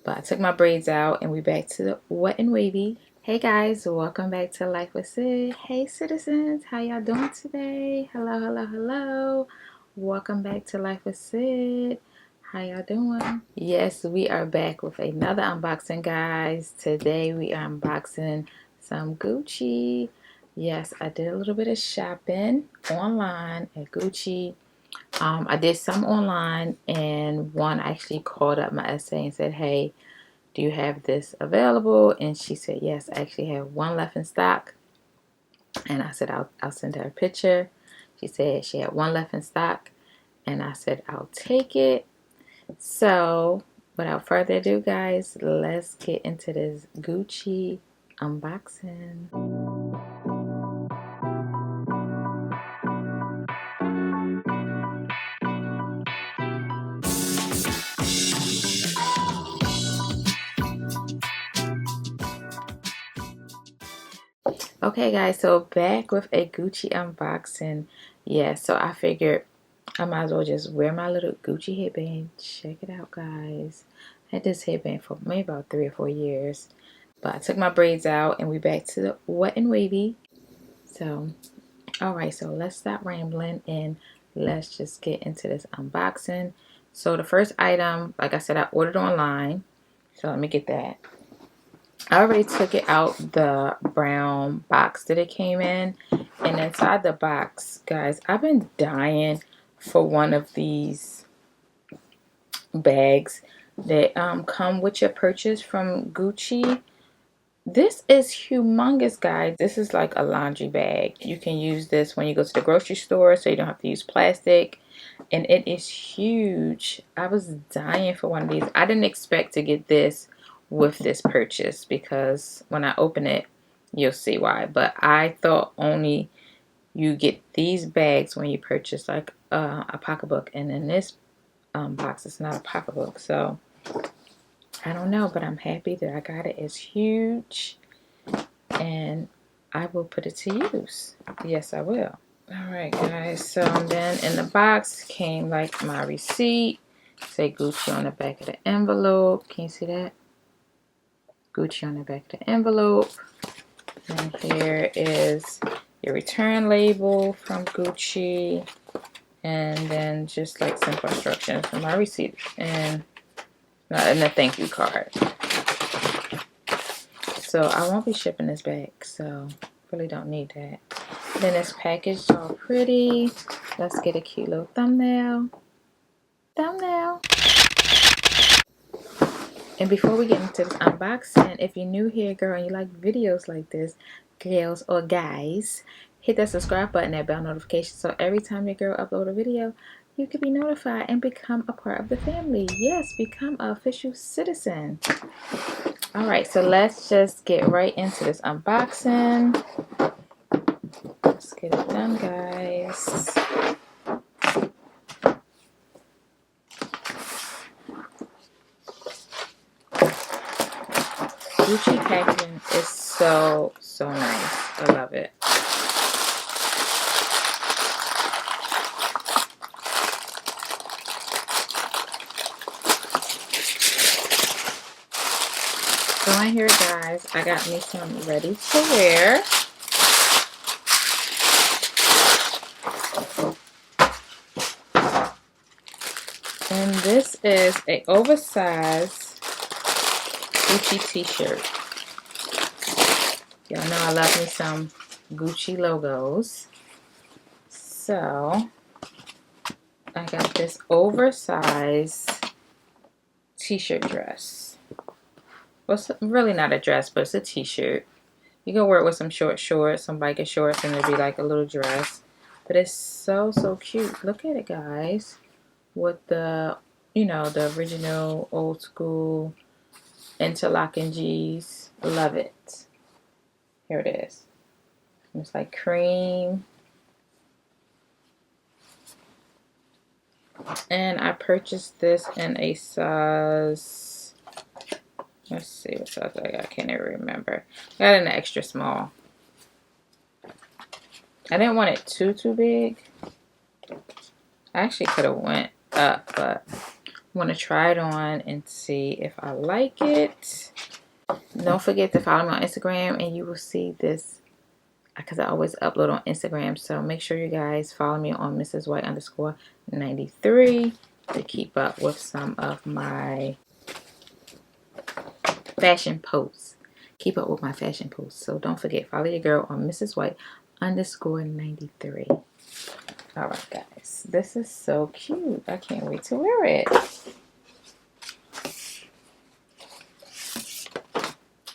But I took my braids out and we back to the wet and wavy. Hey guys, welcome back to Life with Sid. Hey citizens, how y'all doing today? Hello, hello, hello. Welcome back to Life with Sid. How y'all doing? Yes, we are back with another unboxing, guys. Today we are unboxing some Gucci. Yes, I did a little bit of shopping online at Gucci. I did some online, and one actually called up my SA and said, hey, do you have this available? And she said, yes, I actually have one left in stock. And I said, I'll send her a picture. She said she had one left in stock, and I said, I'll take it. So without further ado, guys, let's get into this Gucci unboxing. Okay guys, so back with a Gucci unboxing. Yeah, so I figured I might as well just wear my little Gucci headband. Check it out, guys. I had this headband for maybe about 3 or 4 years. But I took my braids out and we back to the wet and wavy. So, alright, so let's stop rambling and let's just get into this unboxing. So the first item, like I said, I ordered online. So let me get that. I already took it out the brown box that it came in. And inside the box, guys, I've been dying for one of these bags that come with your purchase from Gucci. This is humongous, guys. This is like a laundry bag. You can use this when you go to the grocery store, so you don't have to use plastic. And it is huge. I was dying for one of these. I didn't expect to get this with this purchase, because when I open it, you'll see why. But I thought only you get these bags when you purchase like a pocketbook, and in this box it's not a pocketbook. So I don't know, but I'm happy that I got it. It's huge, and I will put it to use. Yes, I will. Alright guys, so then in the box came like my receipt. Say Gucci on the back of the envelope. Can you see that? Gucci on the back of the envelope. And here is your return label from Gucci. And then just like simple instructions for my receipt and a thank you card. So I won't be shipping this back, so really don't need that. Then it's packaged all pretty. Let's get a cute little thumbnail. And before we get into this unboxing, if you're new here, girl, and you like videos like this, girls or guys, hit that subscribe button, that bell notification, so every time your girl upload a video, you can be notified and become a part of the family. Yes, become an official citizen. Alright, so let's just get right into this unboxing. Let's get it done, guys. Gucci packaging is so nice. I love it. So in here, guys, I got me some ready to wear. And this is a oversized Gucci T-shirt. Y'all know I love me some Gucci logos. So I got this oversized T-shirt dress. Well, it's really not a dress, but it's a T-shirt. You can wear it with some short shorts, some biker shorts, and it'll be like a little dress. But it's so cute. Look at it, guys. With the, the original old school interlocking G's. Love it. Here it is. It's like cream. And I purchased this in a size, let's see what size I got. I can't even remember. I got an extra small. I didn't want it too big. I actually could have went up, but want to try it on and see if I like it. Don't forget to follow me on Instagram and you will see this, because I always upload on Instagram. So make sure you guys follow me on Mrs. White _93 to keep up with some of my fashion posts. Keep up with my fashion posts. So don't forget, follow your girl on Mrs. White _93. All right, guys. This is so cute. I can't wait to wear it.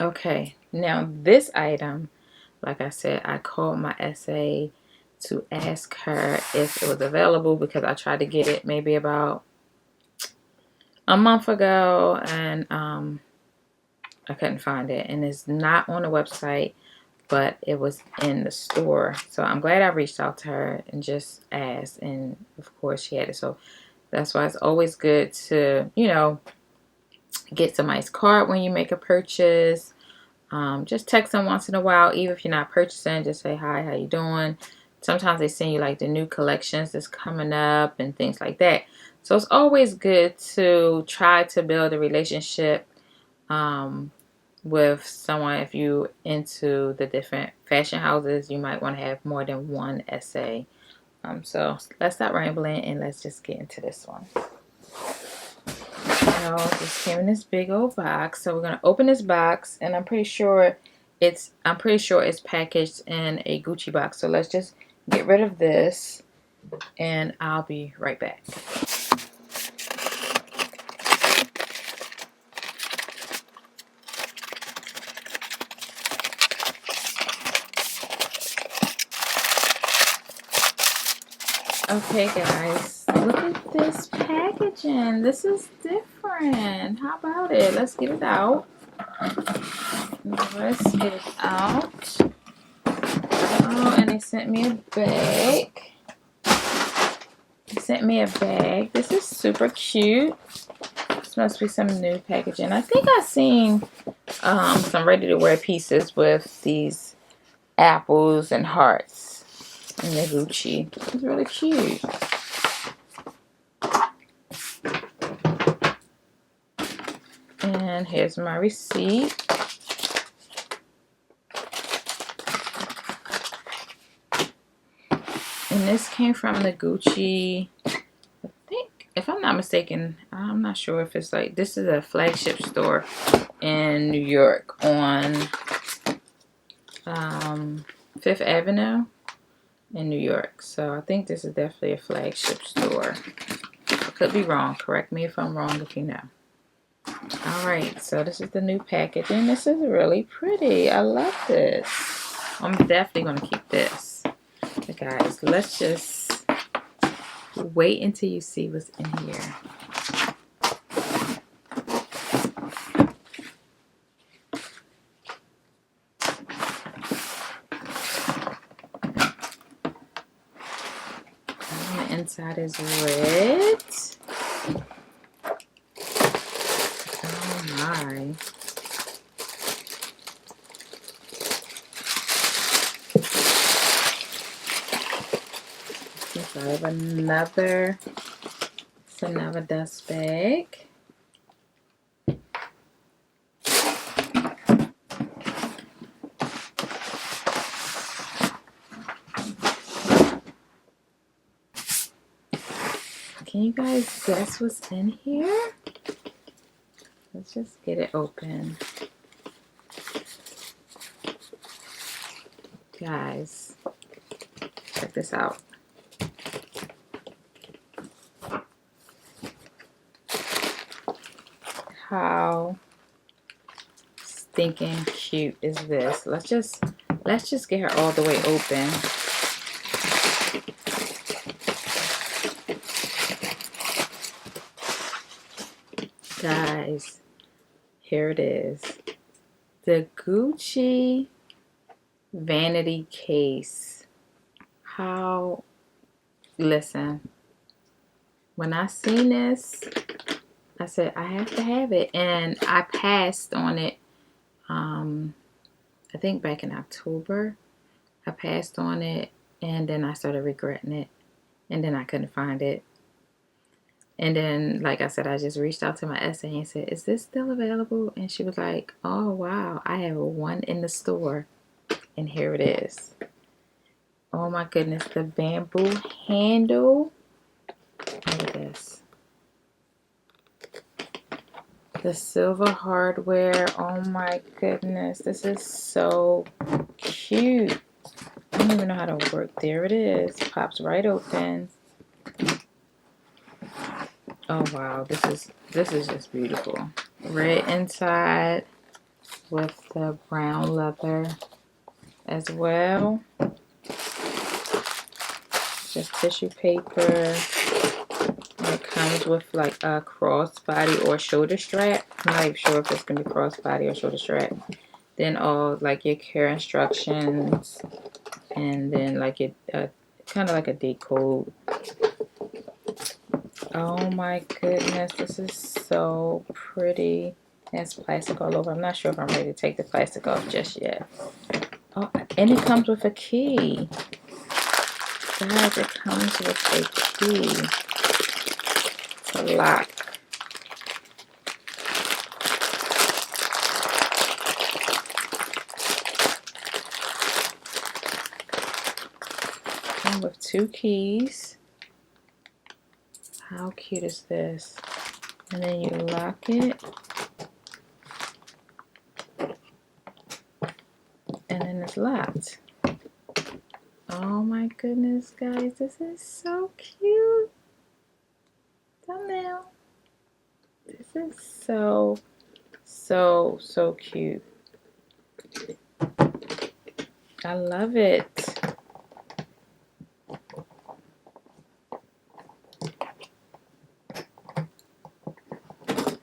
Okay, now this item, like I said, I called my SA to ask her if it was available because I tried to get it maybe about a month ago and I couldn't find it. And it's not on the website, but it was in the store. So I'm glad I reached out to her and just asked. And of course she had it. So that's why it's always good to, you know, get somebody's card when you make a purchase. Just text them once in a while, even if you're not purchasing. Just say hi, how you doing? Sometimes they send you like the new collections that's coming up and things like that. So it's always good to try to build a relationship with someone. If you into the different fashion houses, you might want to have more than one SA. So let's stop rambling and let's just get into this one. So this came in this big old box. So we're gonna open this box, and I'm pretty sure it's packaged in a Gucci box. So let's just get rid of this, and I'll be right back. Okay, guys, look at this packaging. This is different. How about it? Let's get it out. Let's get it out. Oh, and they sent me a bag. They sent me a bag. This is super cute. This must be some new packaging. I think I've seen some ready-to-wear pieces with these apples and hearts in the Gucci. It's really cute. And here's my receipt. And this came from the Gucci, I think, if I'm not mistaken, I'm not sure if it's like, this is a flagship store in New York on 5th Avenue in New York. So I think this is definitely a flagship store. I could be wrong. Correct me if I'm wrong if you know. Alright, so this is the new packaging. This is really pretty. I love this. I'm definitely going to keep this. But guys, let's just wait until you see what's in here. The inside is red. Oh my. So I have another dust bag. Can you guys guess what's in here? Let's just get it open. Guys, check this out. How stinking cute is this? Let's just get her all the way open. Guys, here it is. The Gucci vanity case. How, listen, when I seen this, I said I have to have it, and I passed on it. I think back in October, I passed on it, and then I started regretting it, and then I couldn't find it. And then, like I said, I just reached out to my essay and said, is this still available? And she was like, oh, wow, I have one in the store. And here it is. Oh my goodness, the bamboo handle. Look at this. The silver hardware. Oh my goodness, this is so cute. I don't even know how to work. There it is. Pops right open. Oh wow, this is just beautiful. Red inside with the brown leather as well. Just tissue paper. And it comes with like a crossbody or shoulder strap. I'm not even sure if it's gonna be crossbody or shoulder strap. Then all like your care instructions, and then like it kind of like a date code. Oh my goodness, this is so pretty. There's plastic all over. I'm not sure if I'm ready to take the plastic off just yet. Oh, and it comes with a key. Guys, it comes with a key to lock. Come with 2 keys. How cute is this? And then you lock it. And then it's locked. Oh my goodness, guys, this is so cute. Thumbnail. This is so cute. I love it.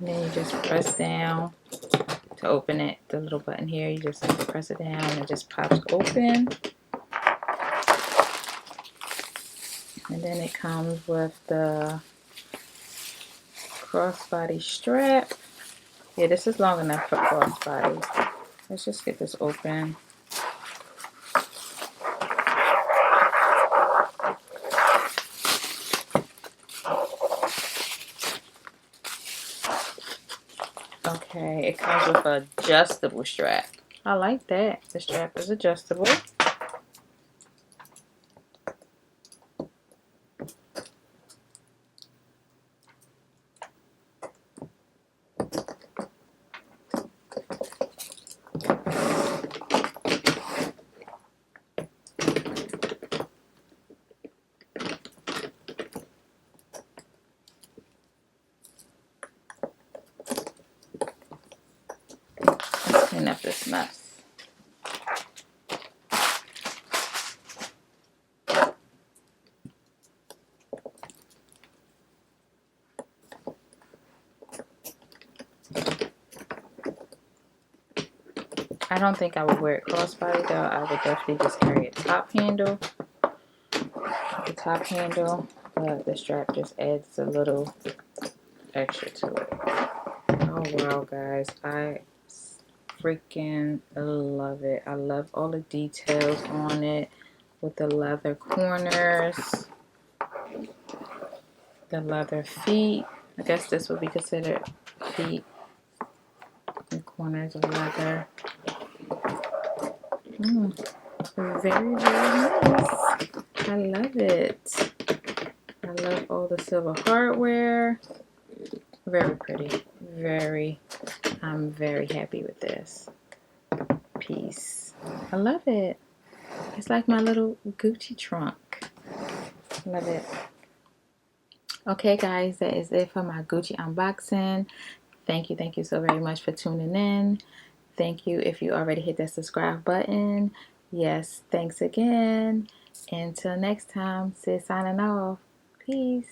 And then you just press down to open it. The little button here, you just press it down and it just pops open. And then it comes with the crossbody strap. Yeah, this is long enough for crossbody. Let's just get this open. Okay, it comes with an adjustable strap. I like that. The strap is adjustable. Let's clean up this mess. I don't think I would wear it crossbody though. I would definitely just carry a top handle. The top handle, but the strap just adds a little extra to it. Oh wow, guys, I freaking love it. I love all the details on it with the leather corners, the leather feet. I guess this would be considered feet. The corners of leather. Very nice. I love it. I love all the silver hardware. Very pretty. I'm very happy with this piece. I love it. It's like my little Gucci trunk. Love it. Okay, guys, that is it for my Gucci unboxing. Thank you so very much for tuning in. Thank you if you already hit that subscribe button. Yes, thanks again. Until next time, Sid signing off. Peace.